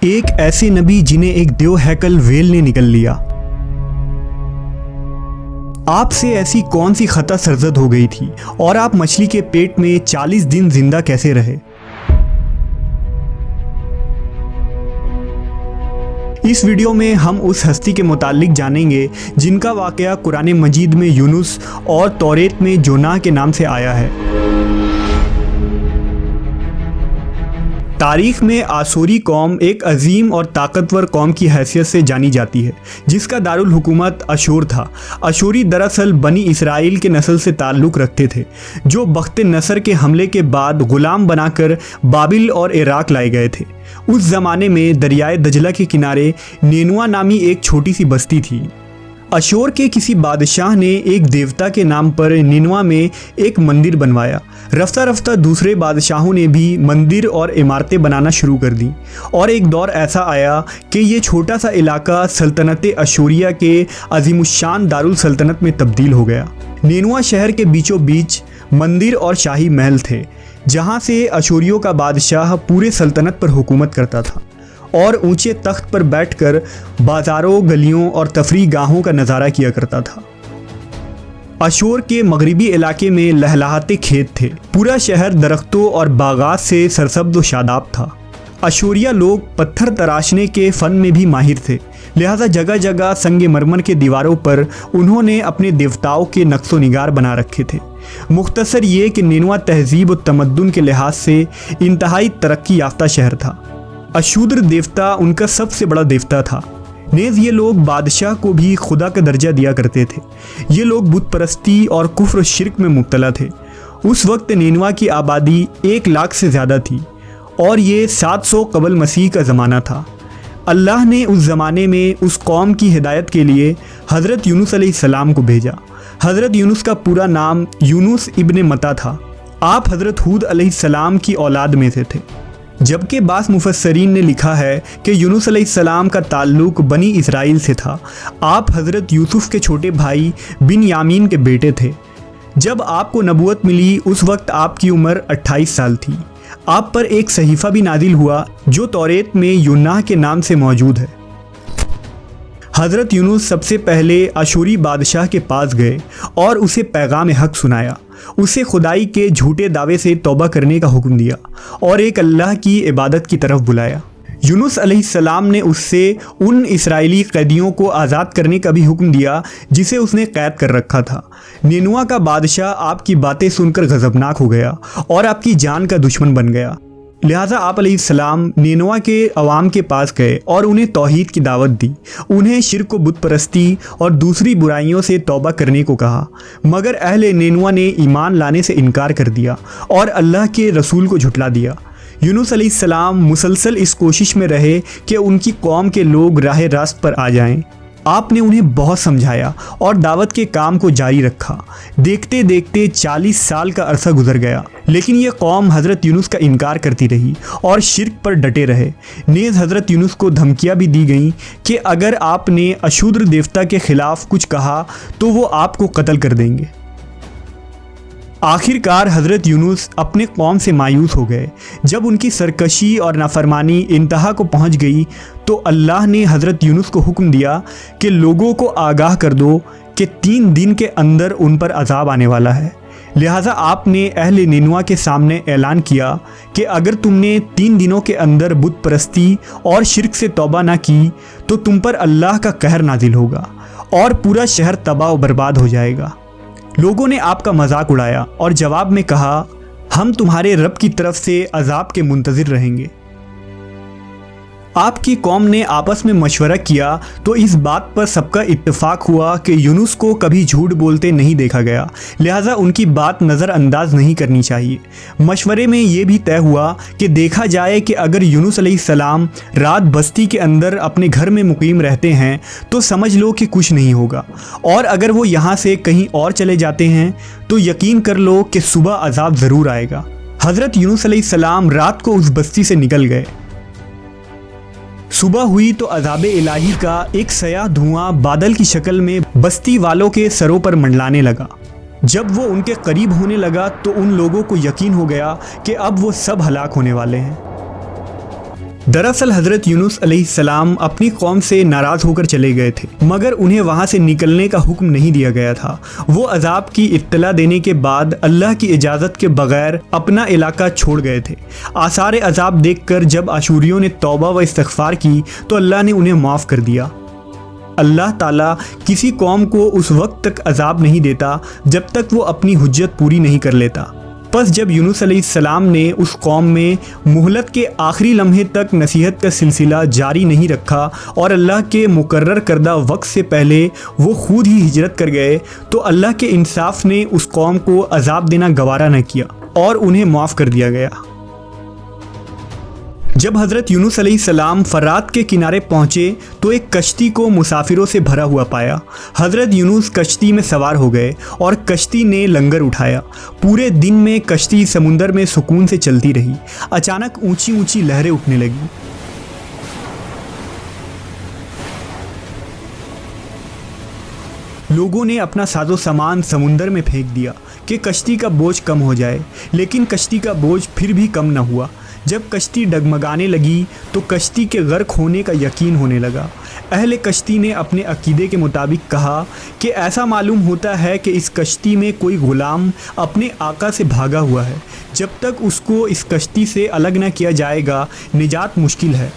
ایک ایسے نبی جنہیں ایک دیو ہیکل ویل نے نگل لیا۔ آپ سے ایسی کون سی خطا سرزد ہو گئی تھی اور آپ مچھلی کے پیٹ میں 40 دن زندہ کیسے رہے؟ اس ویڈیو میں ہم اس ہستی کے متعلق جانیں گے جن کا واقعہ قرآن مجید میں یونس اور توریت میں جوناہ کے نام سے آیا ہے۔ تاریخ میں آشوری قوم ایک عظیم اور طاقتور قوم کی حیثیت سے جانی جاتی ہے جس کا دارالحکومت اشور تھا۔ اشوری دراصل بنی اسرائیل کے نسل سے تعلق رکھتے تھے جو بخت نصر کے حملے کے بعد غلام بنا کر بابل اور عراق لائے گئے تھے۔ اس زمانے میں دریائے دجلہ کے کنارے نینوا نامی ایک چھوٹی سی بستی تھی۔ اشور کے کسی بادشاہ نے ایک دیوتا کے نام پر نینوا میں ایک مندر بنوایا۔ رفتہ رفتہ دوسرے بادشاہوں نے بھی مندر اور عمارتیں بنانا شروع کر دیں اور ایک دور ایسا آیا کہ یہ چھوٹا سا علاقہ سلطنت اشوریہ کے عظیم الشان دارالسلطنت میں تبدیل ہو گیا۔ نینوا شہر کے بیچوں بیچ مندر اور شاہی محل تھے جہاں سے اشوریوں کا بادشاہ پورے سلطنت پر حکومت کرتا تھا اور اونچے تخت پر بیٹھ کر بازاروں، گلیوں اور تفریح گاہوں کا نظارہ کیا کرتا تھا۔ اشور کے مغربی علاقے میں لہلہاتے کھیت تھے۔ پورا شہر درختوں اور باغات سے سرسبز و شاداب تھا۔ اشوریہ لوگ پتھر تراشنے کے فن میں بھی ماہر تھے، لہذا جگہ جگہ سنگ مرمر کے دیواروں پر انہوں نے اپنے دیوتاؤں کے نقش و نگار بنا رکھے تھے۔ مختصر یہ کہ نینوا تہذیب و تمدن کے لحاظ سے انتہائی ترقی یافتہ شہر تھا۔ اشودر دیوتا ان کا سب سے بڑا دیوتا تھا۔ نیز یہ لوگ بادشاہ کو بھی خدا کا درجہ دیا کرتے تھے۔ یہ لوگ بت پرستی اور کفر و شرک میں مبتلا تھے۔ اس وقت نینوا کی آبادی 1 لاکھ سے زیادہ تھی اور یہ 700 قبل مسیح کا زمانہ تھا۔ اللہ نے اس زمانے میں اس قوم کی ہدایت کے لیے حضرت یونس علیہ السلام کو بھیجا۔ حضرت یونس کا پورا نام یونس ابن متا تھا۔ آپ حضرت ہود علیہ السلام کی اولاد میں سے تھے، جبکہ بعض مفسرین نے لکھا ہے کہ یونس علیہ السلام کا تعلق بنی اسرائیل سے تھا۔ آپ حضرت یوسف کے چھوٹے بھائی بن یامین کے بیٹے تھے۔ جب آپ کو نبوت ملی اس وقت آپ کی عمر 28 سال تھی۔ آپ پر ایک صحیفہ بھی نازل ہوا جو توریت میں یوناہ کے نام سے موجود ہے۔ حضرت یونس سب سے پہلے اشوری بادشاہ کے پاس گئے اور اسے پیغام حق سنایا۔ اسے خدائی کے جھوٹے دعوے سے توبہ کرنے کا حکم دیا اور ایک اللہ کی عبادت کی طرف بلایا۔ یونس علیہ السلام نے اس سے ان اسرائیلی قیدیوں کو آزاد کرنے کا بھی حکم دیا جسے اس نے قید کر رکھا تھا۔ نینوا کا بادشاہ آپ کی باتیں سن کر غضبناک ہو گیا اور آپ کی جان کا دشمن بن گیا، لہٰذا آپ علیہ السلام نینوا کے عوام کے پاس گئے اور انہیں توحید کی دعوت دی۔ انہیں شرک و بت پرستی اور دوسری برائیوں سے توبہ کرنے کو کہا، مگر اہل نینوا نے ایمان لانے سے انکار کر دیا اور اللہ کے رسول کو جھٹلا دیا۔ یونس علیہ السلام مسلسل اس کوشش میں رہے کہ ان کی قوم کے لوگ راہ راست پر آ جائیں۔ آپ نے انہیں بہت سمجھایا اور دعوت کے کام کو جاری رکھا۔ دیکھتے دیکھتے 40 سال کا عرصہ گزر گیا، لیکن یہ قوم حضرت یونس کا انکار کرتی رہی اور شرک پر ڈٹے رہے۔ نیز حضرت یونس کو دھمکیاں بھی دی گئیں کہ اگر آپ نے اشودر دیوتا کے خلاف کچھ کہا تو وہ آپ کو قتل کر دیں گے۔ آخر کار حضرت یونس اپنے قوم سے مایوس ہو گئے۔ جب ان کی سرکشی اور نافرمانی انتہا کو پہنچ گئی تو اللہ نے حضرت یونس کو حکم دیا کہ لوگوں کو آگاہ کر دو کہ 3 دن کے اندر ان پر عذاب آنے والا ہے۔ لہٰذا آپ نے اہل نینوا کے سامنے اعلان کیا کہ اگر تم نے 3 دنوں کے اندر بت پرستی اور شرک سے توبہ نہ کی تو تم پر اللہ کا قہر نازل ہوگا اور پورا شہر تباہ و برباد ہو جائے گا۔ لوگوں نے آپ کا مذاق اڑایا اور جواب میں کہا، ہم تمہارے رب کی طرف سے عذاب کے منتظر رہیں گے۔ آپ کی قوم نے آپس میں مشورہ کیا تو اس بات پر سب کا اتفاق ہوا کہ یونس کو کبھی جھوٹ بولتے نہیں دیکھا گیا، لہٰذا ان کی بات نظر انداز نہیں کرنی چاہیے۔ مشورے میں یہ بھی طے ہوا کہ دیکھا جائے کہ اگر یونس علیہ السلام رات بستی کے اندر اپنے گھر میں مقیم رہتے ہیں تو سمجھ لو کہ کچھ نہیں ہوگا، اور اگر وہ یہاں سے کہیں اور چلے جاتے ہیں تو یقین کر لو کہ صبح عذاب ضرور آئے گا۔ حضرت یونس علیہ السلام رات کو اس بستی سے نکل گئے۔ صبح ہوئی تو عذاب الہی کا ایک سیاہ دھواں بادل کی شکل میں بستی والوں کے سروں پر منڈلانے لگا۔ جب وہ ان کے قریب ہونے لگا تو ان لوگوں کو یقین ہو گیا کہ اب وہ سب ہلاک ہونے والے ہیں۔ दरअसल हज़रत यूनुस अलैहिस्सलाम अपनी कौम से नाराज़ होकर चले गए थे, मगर उन्हें वहाँ से निकलने का हुक्म नहीं दिया गया था। वो अजाब की इत्तला देने के बाद अल्लाह की इजाज़त के बगैर अपना इलाका छोड़ गए थे। आसार अजाब देखकर जब आशूरियों ने तौबा व इस्तिग़फ़ार की तो अल्लाह ने उन्हें माफ़ कर दिया। अल्लाह ताला किसी कौम को उस वक्त तक अजाब नहीं देता जब तक वो अपनी हुज्जत पूरी नहीं कर लेता। बस जब यूनुस अलैहिस्सलाम ने उस कौम में मुहलत के आखिरी लम्हे तक नसीहत का सिलसिला जारी नहीं रखा और अल्लाह के मुकर्रर करदा वक्त से पहले वो खुद ही हिजरत कर गए, तो अल्लाह के इंसाफ ने उस कौम को अजाब देना गवारा न किया और उन्हें माफ़ कर दिया गया। जब हज़रत यूनुस अलैहिस्सलाम फरात के किनारे पहुँचे तो एक कश्ती को मुसाफिरों से भरा हुआ पाया। हज़रत यूनुस कश्ती में सवार हो गए और कश्ती ने लंगर उठाया। पूरे दिन में कश्ती समुंदर में सुकून से चलती रही। अचानक ऊंची ऊंची लहरें उठने लगीं। लोगों ने अपना साजो सामान समुंदर में फेंक दिया कि कश्ती का बोझ कम हो जाए, लेकिन कश्ती का बोझ फिर भी कम न हुआ। जब कश्ती डगमगाने लगी तो कश्ती के गर्क होने का यकीन होने लगा। अहले कश्ती ने अपने अकीदे के मुताबिक कहा कि ऐसा मालूम होता है कि इस कश्ती में कोई गुलाम अपने आका से भागा हुआ है। जब तक उसको इस कश्ती से अलग न किया जाएगा निजात मुश्किल है।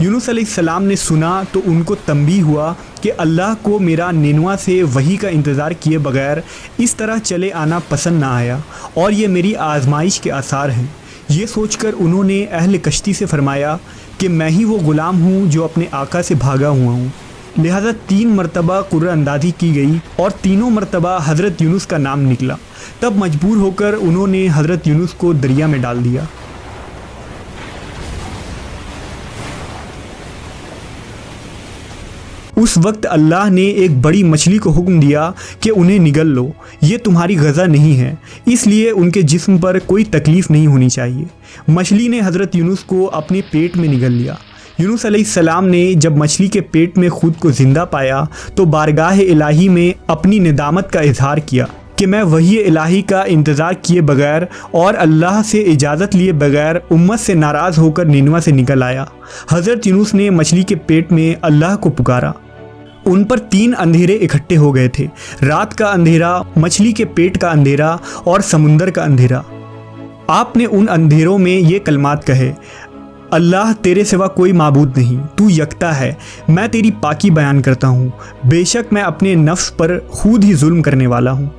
यूनुस अलैहिस्सलाम ने सुना तो उनको तंबीह हुआ कि अल्लाह को मेरा निनवा से वही का इंतज़ार किए बगैर इस तरह चले आना पसंद ना आया और ये मेरी आजमाइश के आसार हैं। ये सोचकर उन्होंने अहले कश्ती से फरमाया कि मैं ही वो ग़ुलाम हूँ जो अपने आका से भागा हुआ हूँ। लिहाजा 3 मरतबा कुर्रअंदाज़ी की गई और तीनों मरतबा हज़रत यूनुस का नाम निकला। तब मजबूर होकर उन्होंने हज़रत यूनुस को दरिया में डाल दिया। उस वक्त अल्लाह ने एक बड़ी मछली को हुक्म दिया कि उन्हें निगल लो, ये तुम्हारी गज़ा नहीं है, इसलिए उनके जिस्म पर कोई तकलीफ़ नहीं होनी चाहिए। मछली ने हज़रत यूनुस को अपने पेट में निगल लिया। यूनुस अलैहिस्सलाम ने जब मछली के पेट में खुद को ज़िंदा पाया तो बारगाह इलाही में अपनी निदामत का इजहार किया कि मैं वही इलाही का इंतज़ार किए बगैर और अल्लाह से इजाज़त लिए बगैर उम्मत से नाराज़ होकर निनवा से निकल आया। हज़रत यूनुस ने मछली के पेट में अल्लाह को पुकारा। उन पर 3 अंधेरे इकट्ठे हो गए थे, रात का अंधेरा, मछली के पेट का अंधेरा और समुंदर का अंधेरा। आपने उन अंधेरों में ये कलमात कहे, अल्लाह तेरे सिवा कोई माबूद नहीं, तू यकता है, मैं तेरी पाकी बयान करता हूँ, बेशक मैं अपने नफ्स पर खुद ही जुल्म करने वाला हूँ।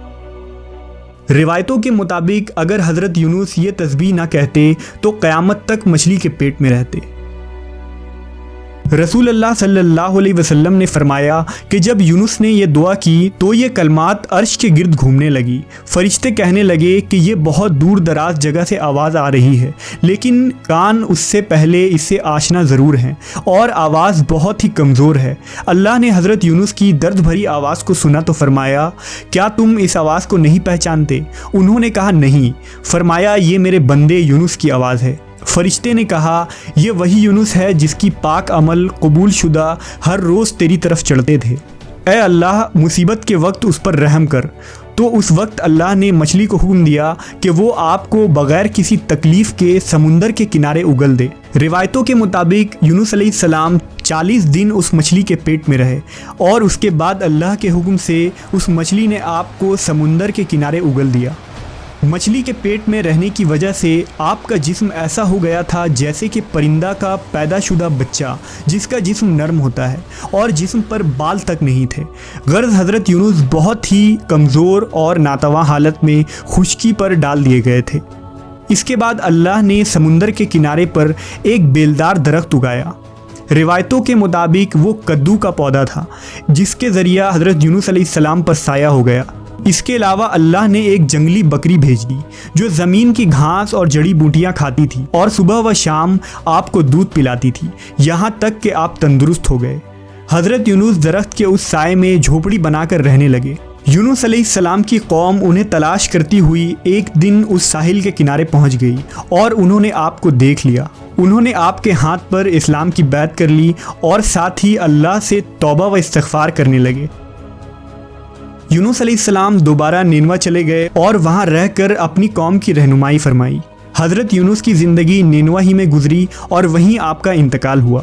रिवायतों के मुताबिक अगर हज़रत यूनुस ये तस्बीह ना कहते तो क़यामत तक मछली के पेट में रहते। रसूल अल्लाह सल्लल्लाहु अलैहि वसल्लम ने फरमाया कि जब यूनुस ने यह दुआ की तो ये कलमात अर्श के गिर्द घूमने लगी। फरिश्ते कहने लगे कि ये बहुत दूर दराज जगह से आवाज़ आ रही है, लेकिन कान उससे पहले इससे आशना ज़रूर हैं और आवाज़ बहुत ही कमज़ोर है। अल्लाह ने हज़रत यूनुस की दर्द भरी आवाज़ को सुना तो फरमाया, क्या तुम इस आवाज़ को नहीं पहचानते? उन्होंने कहा नहीं। फरमाया, ये मेरे बंदे यूनुस की आवाज़ है। फरिश्ते ने कहा, ये वही यूनुस है जिसकी पाक अमल कबूल शुदा हर रोज़ तेरी तरफ चढ़ते थे। ए अल्लाह, मुसीबत के वक्त उस पर रहम कर। तो उस वक्त अल्लाह ने मछली को हुक्म दिया कि वो आपको बग़ैर किसी तकलीफ़ के समुंदर के किनारे उगल दे। रिवायतों के मुताबिक यूनुस अलैहिस्सलाम 40 दिन उस मछली के पेट में रहे और उसके बाद अल्लाह के हुक्म से उस मछली ने आपको समुंदर के किनारे उगल दिया। मछली के पेट में रहने की वजह से आपका जिस्म ऐसा हो गया था जैसे कि परिंदा का पैदाशुदा बच्चा जिसका जिस्म नरम होता है और जिस्म पर बाल तक नहीं थे। गर्ज़ हज़रत यूनुस बहुत ही कमज़ोर और नातवा हालत में खुश्की पर डाल दिए गए थे। इसके बाद अल्लाह ने समुंदर के किनारे पर एक बेलदार दरख्त उगाया। रिवायतों के मुताबिक वो कद्दू का पौधा था जिसके ज़रिया हज़रत यूनुस अलैहिस्सलाम पर साया हो गया। इसके अलावा अल्लाह ने एक जंगली बकरी भेज दी जो ज़मीन की घास और जड़ी बूटियाँ खाती थी और सुबह व शाम आपको दूध पिलाती थी, यहाँ तक कि आप तंदुरुस्त हो गए। हज़रत यूनुस दरख्त के उस साए में झोपड़ी बनाकर रहने लगे। यूनुस अलैहिस्सलाम की कौम उन्हें तलाश करती हुई एक दिन उस साहिल के किनारे पहुँच गई और उन्होंने आपको देख लिया। उन्होंने आपके हाथ पर इस्लाम की बैत कर ली और साथ ही अल्लाह से तौबा व इस्तिग़फ़ार करने लगे। यूनुस अलैहिस्सलाम दोबारा निनवा चले गए और वहाँ रहकर अपनी कौम की रहनुमाई फरमाई। حضرت یونس کی زندگی نینوا ہی میں گزری اور وہیں آپ کا انتقال ہوا۔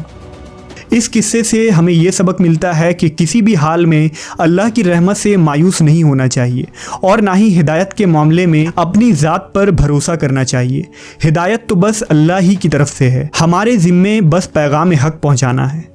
اس قصے سے ہمیں یہ سبق ملتا ہے کہ کسی بھی حال میں اللہ کی رحمت سے مایوس نہیں ہونا چاہیے اور نہ ہی ہدایت کے معاملے میں اپنی ذات پر بھروسہ کرنا چاہیے۔ ہدایت تو بس اللہ ہی کی طرف سے ہے، ہمارے ذمے بس پیغام حق پہنچانا ہے۔